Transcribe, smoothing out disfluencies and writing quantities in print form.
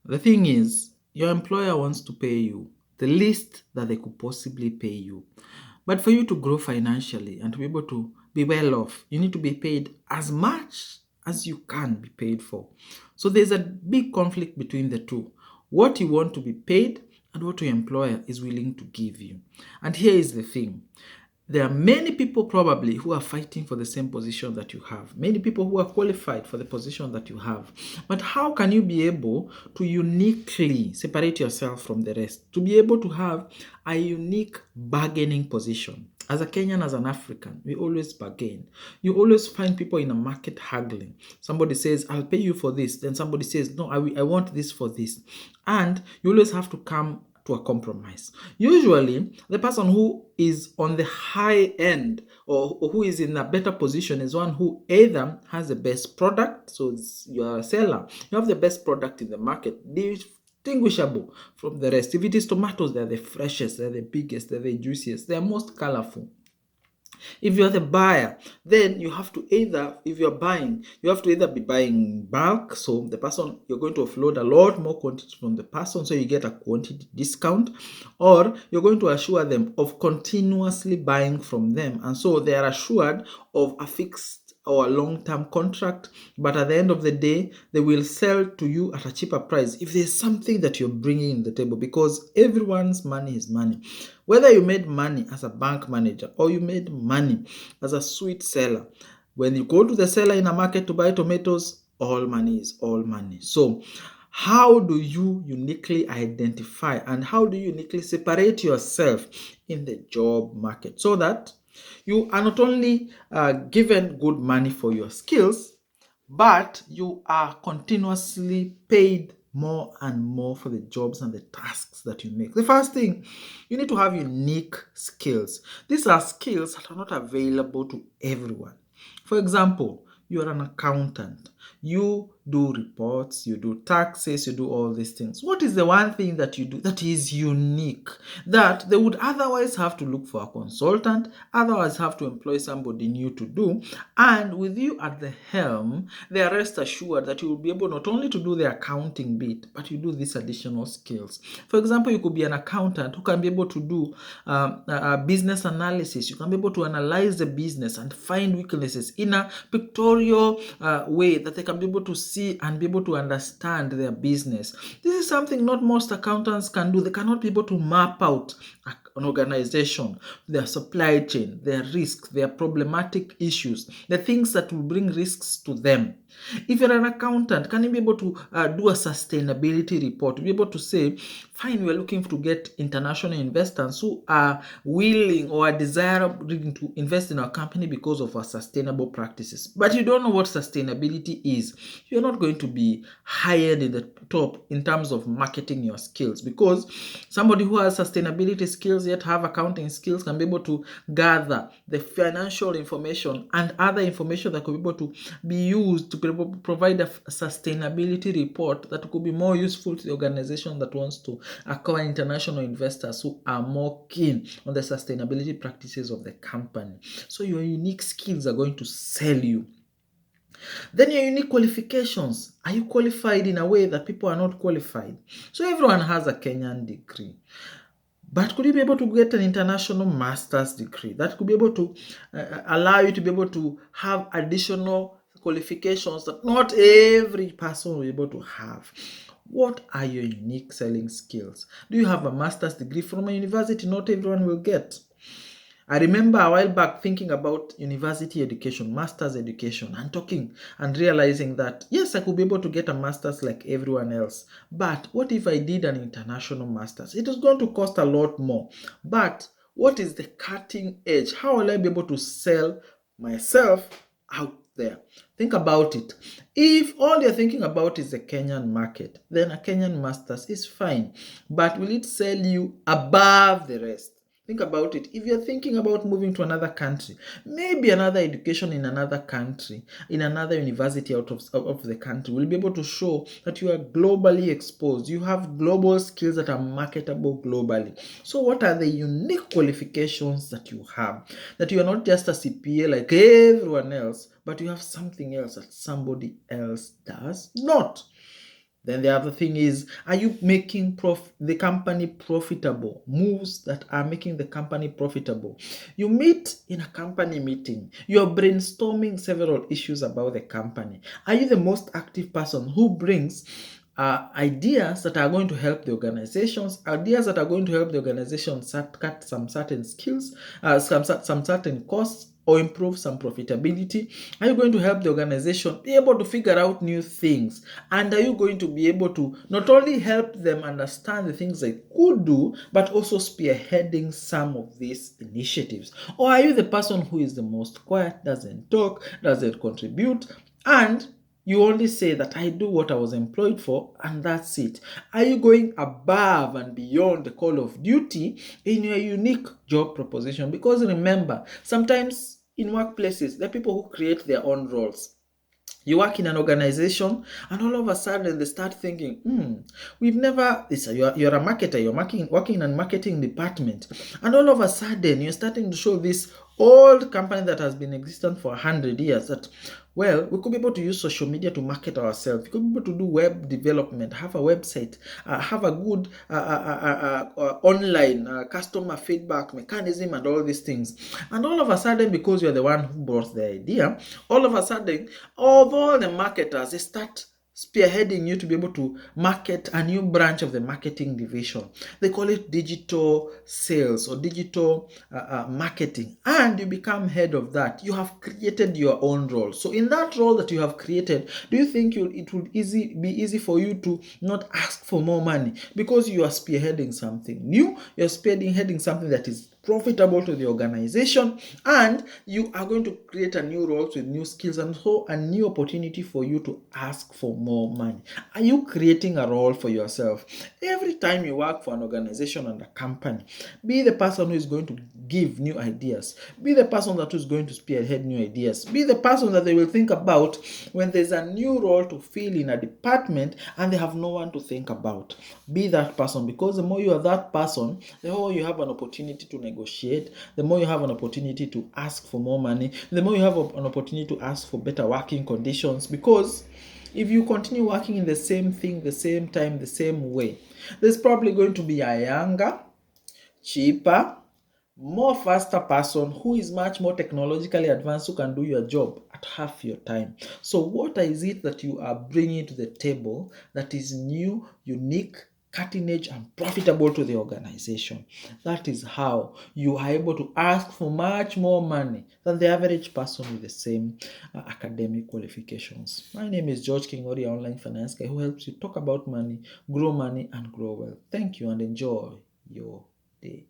The thing is, your employer wants to pay you the least that they could possibly pay you. But for you to grow financially and to be able to be well off, you need to be paid as much as you can be paid for. So there's a big conflict between the two. What you want to be paid and what your employer is willing to give you. And here is the thing. There are many people probably who are fighting for the same position that you have, many people who are qualified for the position that you have. But how can you be able to uniquely separate yourself from the rest, to be able to have a unique bargaining position? As a Kenyan, as an African, we always bargain. You always find people in a market haggling. Somebody says, I'll pay you for this. Then somebody says, no, I want this for this. And you always have to come to a compromise. Usually, the person who is on the high end or who is in a better position is one who either has the best product, so you're a seller, you have the best product in the market, distinguishable from the rest. If it is tomatoes, they're the freshest, they're the biggest, they're the juiciest, they're most colorful. If you're the buyer, then you have to either, if you're buying, you have to either be buying bulk, so the person, you're going to offload a lot more quantity from the person, so you get a quantity discount, or you're going to assure them of continuously buying from them, and so they are assured of a fixed or a long-term contract, but at the end of the day, they will sell to you at a cheaper price if there's something that you're bringing in the table, because everyone's money is money. Whether you made money as a bank manager or you made money as a sweet seller, when you go to the seller in a market to buy tomatoes, all money is all money. So how do you uniquely identify and how do you uniquely separate yourself in the job market so that you are not only given good money for your skills, but you are continuously paid more and more for the jobs and the tasks that you make? The first thing, you need to have unique skills. These are skills that are not available to everyone. For example, you are an accountant. You do reports, you do taxes, you do all these things. What is the one thing that you do that is unique, that they would otherwise have to look for a consultant, otherwise have to employ somebody new to do? And with you at the helm, they are rest assured that you will be able not only to do the accounting bit, but you do these additional skills. For example, you could be an accountant who can be able to do business analysis. You can be able to analyze the business and find weaknesses in a pictorial way that they can be able to see and be able to understand their business. This is something not most accountants can do. They cannot be able to map out an organization, their supply chain, their risks, their problematic issues, the things that will bring risks to them. If you're an accountant, can you be able to do a sustainability report, be able to say, fine, we're looking to get international investors who are willing or are desiring to invest in our company because of our sustainable practices, but you don't know what sustainability is, you're not going to be hired in the top in terms of marketing your skills, because somebody who has sustainability skills yet have accounting skills can be able to gather the financial information and other information that could be able to be used to provide a sustainability report that could be more useful to the organization that wants to acquire international investors who are more keen on the sustainability practices of the company. So your unique skills are going to sell you. Then your unique qualifications. Are you qualified in a way that people are not qualified? So everyone has a Kenyan degree. But could you be able to get an international master's degree that could be able to allow you to be able to have additional qualifications that not every person will be able to have? What are your unique selling skills? Do you have a master's degree from a university not everyone will get? I remember a while back thinking about university education, master's education, and talking and realizing that yes, I could be able to get a master's like everyone else. But what if I did an international master's? It is going to cost a lot more. But what is the cutting edge? How will I be able to sell myself out there? Think about it. If all you're thinking about is the Kenyan market, then a Kenyan master's is fine. But will it sell you above the rest? Think about it. If you're thinking about moving to another country, maybe another education in another country, in another university out of the country, will be able to show that you are globally exposed. You have global skills that are marketable globally. So what are the unique qualifications that you have? That you are not just a CPA like everyone else, but you have something else that somebody else does not. Then the other thing is, are you making the company profitable? Moves that are making the company profitable. You meet in a company meeting, you're brainstorming several issues about the company. Are you the most active person who brings ideas that are going to help the organizations, ideas that are going to help the organization cut some certain skills, some certain costs, or improve some profitability? Are you going to help the organization be able to figure out new things? And are you going to be able to not only help them understand the things they could do, but also spearheading some of these initiatives? Or are you the person who is the most quiet, doesn't talk, doesn't contribute, and you only say that I do what I was employed for, and that's it? Are you going above and beyond the call of duty in your unique job proposition? Because remember, sometimes in workplaces, there are people who create their own roles. You work in an organization, and all of a sudden they start thinking, we've never, you're a marketer, you're working in a marketing department, and all of a sudden you're starting to show this old company that has been existent for 100 years that, well, we could be able to use social media to market ourselves. We could be able to do web development, have a website, have a good online customer feedback mechanism, and all these things. And all of a sudden, because you're the one who brought the idea, all of a sudden, of all the marketers, they start spearheading you to be able to market a new branch of the marketing division. They call it digital sales or digital marketing, and you become head of that. You have created your own role. So in that role that you have created, do you think it would be easy for you to not ask for more money because you are spearheading something new? You're spearheading something that is profitable to the organization, and you are going to create a new role with new skills, and so a new opportunity for you to ask for more money. Are you creating a role for yourself? Every time you work for an organization and a company, be the person who is going to give new ideas, be the person that is going to spearhead new ideas, be the person that they will think about when there's a new role to fill in a department and they have no one to think about. Be that person, because the more you are that person, the more you have an opportunity to negotiate, the more you have an opportunity to ask for more money, the more you have an opportunity to ask for better working conditions. Because if you continue working in the same thing, the same time, the same way, there's probably going to be a younger, cheaper, more faster person who is much more technologically advanced, who can do your job at half your time. So what is it that you are bringing to the table that is new, unique, cutting edge, and profitable to the organization? That is how you are able to ask for much more money than the average person with the same academic qualifications. My name is George Kingori, online finance guy who helps you talk about money, grow money, and grow wealth. Thank you, and enjoy your day.